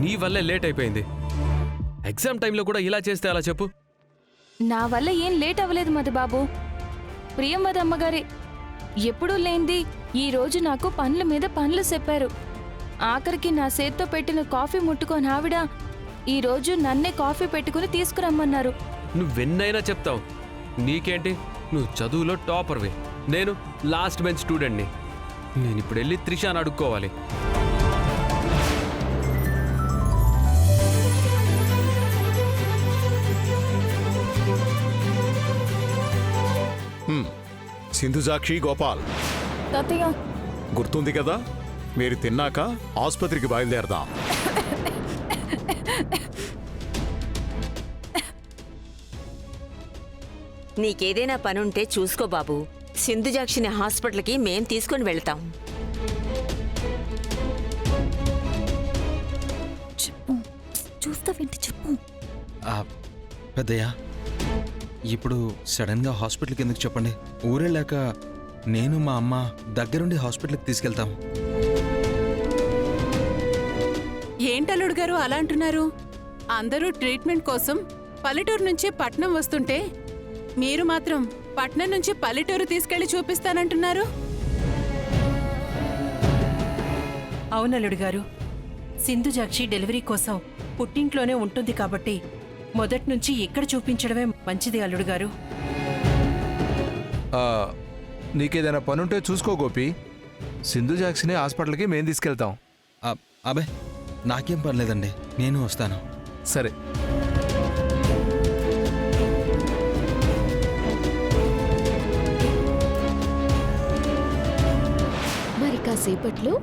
నీ వల్లే లేట్ అయిపోయింది. ఎగ్జామ్ టైంలో కూడా ఇలా చేస్తే అలా చెప్పు. నా వల్ల ఏం లేట్ అవ్వలేదు మధుబాబు. ప్రియంవద అమ్మగారి ఎప్పుడూ లేంది ఈ రోజు నాకు పనుల మీద పనులు చెప్పారు. ఆఖరికి నా చేత్తో పెట్టిన కాఫీ ముట్టుకొని ఆవిడ ఈరోజు నన్నే కాఫీ పెట్టుకుని తీసుకురమ్మన్నారు. నువ్వెన్నైనా చెప్తావు. నీకేంటి, నువ్వు చదువులో టాపర్వి, నేను లాస్ట్ బెంచ్ స్టూడెంట్ని. నేను ఇప్పుడు వెళ్ళి త్రిషాని అడుక్కోవాలి. సింధుజాక్షి, గోపాల్, తాతయ్య గుర్తుంది కదా, మీరు తిన్నాక ఆసుపత్రికి బయలుదేరదాం. నీకేదైనా పనుంటే చూసుకో బాబు. సింధుజాక్షిని హాస్పిటల్కి మేం తీసుకుని వెళ్తాం. చెప్పు, చూస్తావేంటి చెప్పు. పెద్దయ్య, ఇప్పుడు సడన్గా హాస్పిటల్కి ఎందుకు చెప్పండి? ఊరెళ్ళాక నేను మా అమ్మ దగ్గరుండి హాస్పిటల్కి తీసుకెళ్తాం. ఏంటల్లుడు గారు అలా అంటున్నారు? అందరూ ట్రీట్మెంట్ కోసం పల్లెటూరు నుంచి పట్నం వస్తుంటే మీరు మాత్రం పట్నం నుంచి పల్లెటూరు తీసుకెళ్లి చూపిస్తానంటున్నారు. అవునల్లుడు గారు, సింధుజాక్షి డెలివరీ కోసం పుట్టింట్లోనే ఉంటుంది కాబట్టి మొదటి నుంచి ఇక్కడ చూపించడమే మంచిది అల్లుడు గారు. నీకేదైనా పనుంటే చూసుకో గోపి. సింధుజాక్షిని హాస్పిటల్కి మేము తీసుకెళ్తాం. అబే, నాకేం పర్లేదండి, నేను వస్తాను. సరే. మరి కాసేపట్లో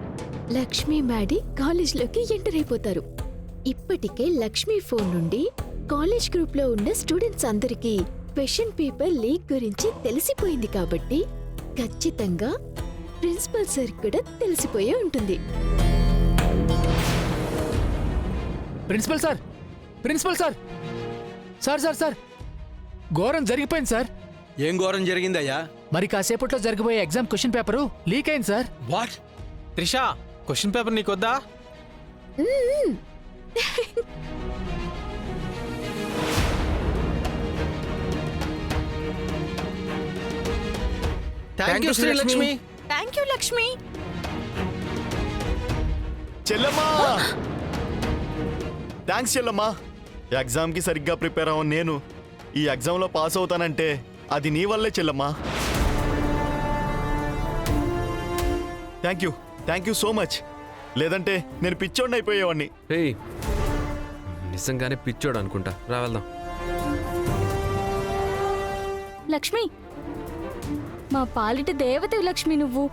లక్ష్మి మ్యాడీ కాలేజ్లోకి ఎంటర్ అయిపోతారు. ఇప్పటికే లక్ష్మి ఫోన్ నుండి కాలేజ్ గ్రూప్ లో ఉన్న స్టూడెంట్స్ అందరికీ క్వశ్చన్ పేపర్ లీక్ గురించి తెలిసిపోయింది కాబట్టి ఖచ్చితంగా ప్రిన్సిపల్ సార్ కూడా తెలిసిపోయే ఉంటుంది. Principal sir, principal sir, sir sir sir ఘోరం జరిగిపోయింది సార్. ఏం ఘోరం జరిగిందయ్యా? మరి కాసేపట్లో జరగబోయే ఎగ్జామ్ క్వశ్చన్ పేపరు లీక్ అయింది sir. What? Trisha, question paper నీకొద్దా? Thank you Srilakshmi. Thank you Lakshmi. చెల్లమ్మా, థ్యాంక్స్ చెల్లమ్మా. ఎగ్జామ్కి సరిగ్గా ప్రిపేర్ అవ్వను నేను ఈ ఎగ్జామ్లో పాస్ అవుతానంటే అది నీ వల్లే చెల్లమ్మా. Thank you so much. లేదంటే నేను పిచ్చోడిని అయిపోయేవాడిని. ఏయ్, నిజంగానే పిచ్చోడు అనుకుంటా. రా వెళ్దాం. లక్ష్మి, మా పాలిటి దేవతవి లక్ష్మి నువ్వు.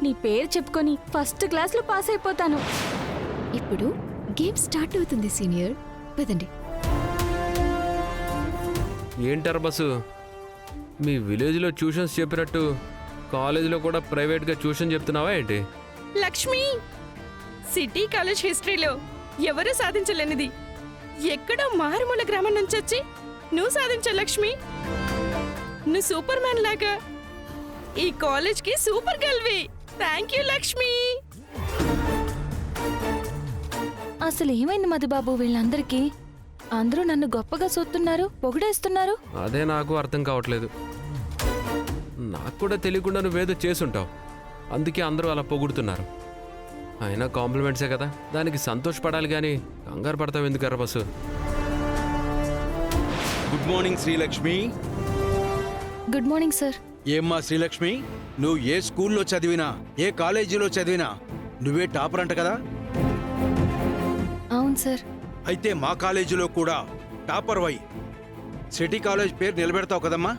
నీ పేరు చెప్పుకొని ఫస్ట్ క్లాస్లో పాస్ అయిపోతాను. ఇప్పుడు గేమ్ స్టార్ట్ అవుతుంది సీనియర్, పదండి. ఏంటారు బస్సు, మీ విలేజ్లో ట్యూషన్స్ చెప్పినట్టు కాలేజీలో కూడా ప్రైవేట్గా ట్యూషన్ చెప్తున్నావా ఏంటి? లక్ష్మి, సిటీ కాలేజ్ హిస్టరీలో ఎవరూ సాధించలేనిది ఎక్కడో మారుమూల గ్రామం నుంచి వచ్చి నువ్వు సాధించా లక్ష్మి. నువ్వు సూపర్ మ్యాన్ లాగా ఈ కాలేజ్కి సూపర్ గర్ల్వి. Thank you Lakshmi. అసలు ఏమైంది మధుబాబు వీళ్ళందరికీ? అందరూ నన్ను గొప్పగా చూస్తున్నారు, పొగిడేస్తున్నారు. అదే నాకు అర్థం కావట్లేదు. నాకు కూడా తెలియకుండా నువ్వేదో చేసుంటావు, అందుకే అందరూ అలా పొగుడుతున్నారు. అయినా కాంప్లిమెంట్సే కదా, దానికి సంతోషపడాలి కానీ కంగారు పడతావు ఎందుకర్రా బస్సు? Good morning Srilakshmi. Good morning sir. ఏమ్మా శ్రీలక్ష్మి, నువ్వు ఏ స్కూల్లో చదివినా ఏ కాలేజీలో చదివినా నువ్వే టాపర్ అంట కదా? అవును సార్. అయితే మా కాలేజీలో కూడా టాపర్ వై సిటీ కాలేజ్ పేరు నిలబెడతావు కదమ్మా?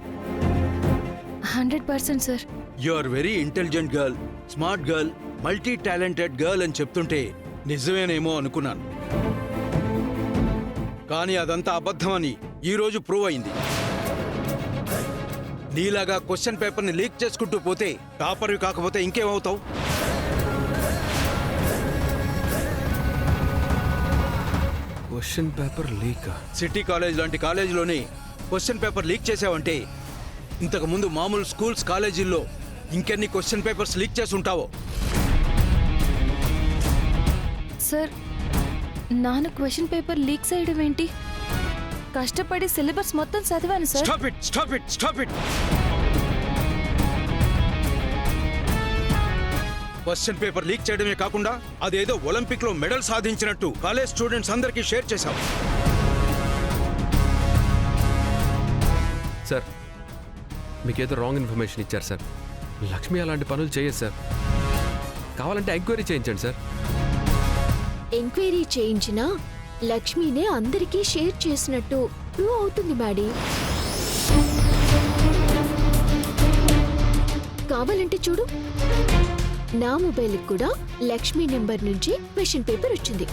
100% sir. You are very intelligent girl, smart girl, multi talented girl అని చెప్తుంటే నిజమేనేమో అనుకున్నాను. కానీ అదంతా అబద్ధమని ఈరోజు ప్రూవ్ అయింది. నీలాగా క్వశ్చన్ పేపర్ని లీక్ చేసుకుంటూ పోతే టాపర్వి కాకపోతే ఇంకేమవుతావు? Question paper leak? City college లాంటి కాలేజీలోనే క్వశ్చన్ పేపర్ లీక్ చేసావంటే ఇంతకు ముందు మామూలు స్కూల్స్ కాలేజీల్లో ఇంకెన్ని క్వశ్చన్ పేపర్స్ లీక్ చేసి ఉంటావో. సార్ నాన్న క్వశ్చన్ పేపర్ లీక్ చేయడం ఏంటి? కష్టపడి సిలబస్ మొత్తం చదివాను sir. Stop it stop it stop it question paper leak చేయడమే కాకుండా అదేదో ఒలింపిక్ లో మెడల్ సాధించినట్టు కాలేజ్ స్టూడెంట్స్ అందరికీ షేర్ చేశావు. సార్ మీకేదో రాంగ్ ఇన్ఫర్మేషన్ ఇచ్చారు సార్. లక్ష్మి అలాంటి పనులు చేయదు సార్. కావాలంటే ఎంక్వైరీ చేయించండి సార్. ఎంక్వైరీ చేయించినా లక్ష్మినే అందరికీ షేర్ చేసినట్టు ప్రూవ్ అవుతుంది మ్యాడీ. కావాలంటే చూడు, నా మొబైల్కి కూడా లక్ష్మి నెంబర్ నుంచి క్వశ్చన్ పేపర్ వచ్చింది.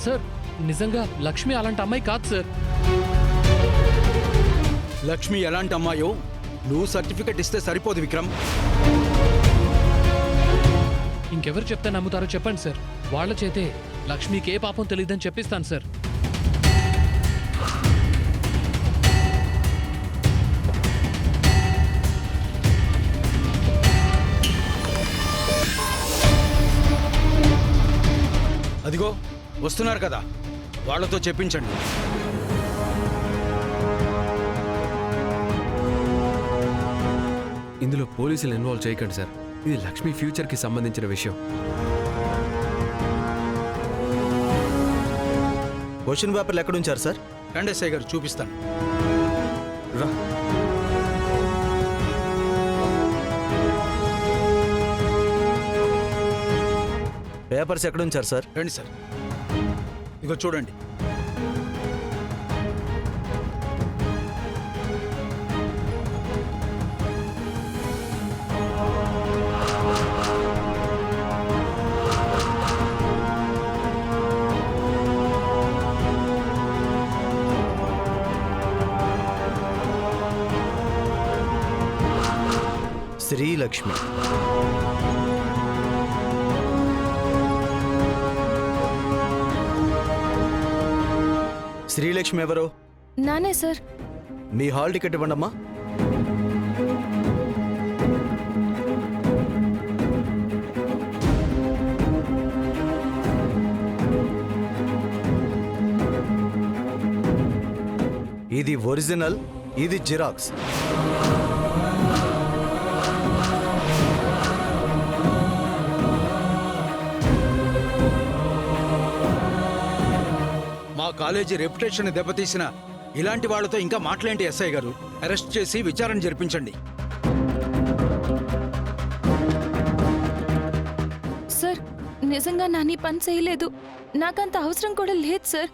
సార్ నిజంగా లక్ష్మి అలాంటి అమ్మాయి కాదు సార్. లక్ష్మి ఎలాంటి అమ్మాయో నువ్వు సర్టిఫికెట్ ఇస్తే సరిపోదు విక్రమ్. ఇంకెవరు చెప్తే నమ్ముతారో చెప్పండి సార్. వాళ్ళ చేతే లక్ష్మికి ఏ పాపం తెలియదని చెప్పిస్తాను సార్. అదిగో వస్తున్నారు కదా, వాళ్ళతో చెప్పించండి. ఇందులో పోలీసులు ఇన్వాల్వ్ చేయకండి సార్. ఇది లక్ష్మి ఫ్యూచర్కి సంబంధించిన విషయం. క్వశ్చన్ పేపర్లు ఎక్కడ ఉంచారు సార్? రండి ఎస్ఐ గారు, చూపిస్తాను. రా. పేపర్స్ ఎక్కడ ఉంచారు సార్? రండి సార్, ఇగో చూడండి. శ్రీలక్ష్మి. శ్రీలక్ష్మి ఎవరు? నానే సార్. మీ హాల్ టికెట్ ఇవ్వండి అమ్మా. ఇది ఒరిజినల్, ఇది జిరాక్స్. మా కాలేజీ రెప్యుటేషన్ దెబ్బతీసిన ఇలాంటి వాళ్ళతో ఇంకా మాట్లాంటి ఎస్ఐ గారు, అరెస్ట్ చేసి విచారణ జరిపించండి. సార్ నిజంగా నాని పని చేయలేదు. నాకంత అవసరం కూడా లేదు సార్.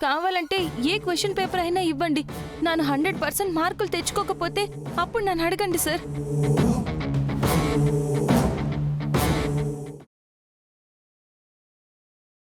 కావాలంటే ఏ క్వశ్చన్ పేపర్ అయినా ఇవ్వండి. ನಾನು 100% మార్కులు తెచ్చుకోకపోతే అప్పుడు నన్ను అడగండి సార్.